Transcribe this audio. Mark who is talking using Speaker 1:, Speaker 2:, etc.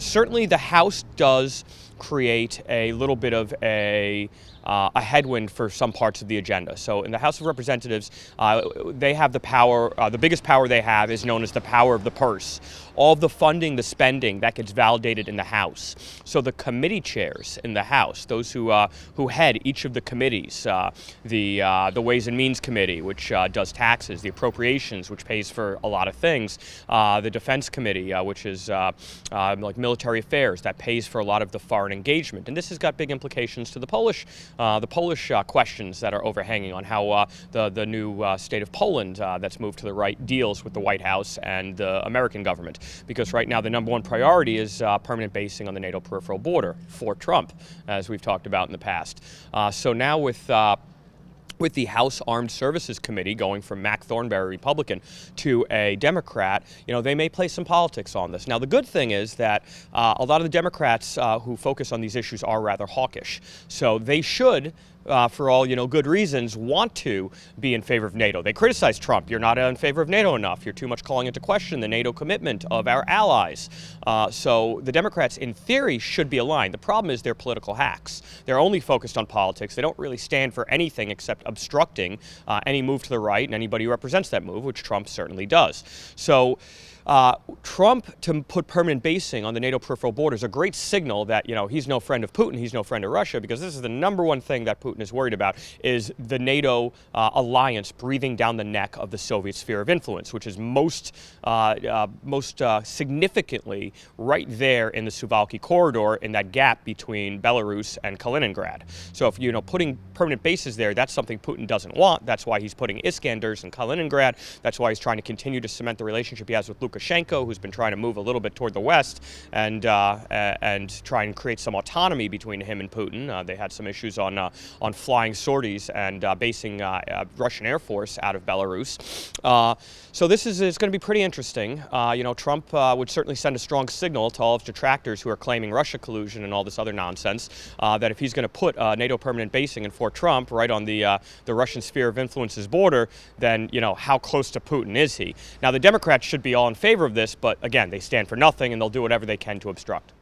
Speaker 1: Certainly the House does create a little bit of a headwind for some parts of the agenda. So in the House of Representatives, they have the power, the biggest power they have is known as the power of the purse. All of the funding, the spending, that gets validated in the House. So the committee chairs in the House, those who head each of the committees, the Ways and Means Committee, which does taxes, the Appropriations, which pays for a lot of things, the Defense Committee, which is like military affairs, that pays for a lot of the foreign engagement. And this has got big implications to the Polish questions that are overhanging on how the new state of Poland that's moved to the right deals with the White House and the American government. Because right now the #1 priority is permanent basing on the NATO peripheral border for Trump, as we've talked about in the past. So now with the House Armed Services Committee going from Mac Thornberry, Republican, to a Democrat, they may play some politics on this. Now, the good thing is that a lot of the Democrats who focus on these issues are rather hawkish. So they should, for all good reasons, want to be in favor of NATO. They criticize Trump. You're not in favor of NATO enough. You're too much calling into question the NATO commitment of our allies. So the Democrats, in theory, should be aligned. The problem is they're political hacks. They're only focused on politics. They don't really stand for anything except obstructing any move to the right and anybody who represents that move, which Trump certainly does. So Trump to put permanent basing on the NATO peripheral border is a great signal that, he's no friend of Putin, he's no friend of Russia, because this is the #1 thing that Putin is worried about, is the NATO alliance breathing down the neck of the Soviet sphere of influence, which is most significantly right there in the Suwalki corridor, in that gap between Belarus and Kaliningrad. So if, putting permanent bases there, that's something Putin doesn't want. That's why he's putting Iskanders in Kaliningrad. That's why he's trying to continue to cement the relationship he has with Lukashenko, who's been trying to move a little bit toward the west and try and create some autonomy between him and Putin. They had some issues on flying sorties and basing Russian Air Force out of Belarus. So this is going to be pretty interesting. Trump would certainly send a strong signal to all of his detractors who are claiming Russia collusion and all this other nonsense, that if he's going to put NATO permanent basing in Fort Trump right on the Russian sphere of influence's border, then how close to Putin is he? Now the Democrats should be all in favor of this, but again, they stand for nothing and they'll do whatever they can to obstruct.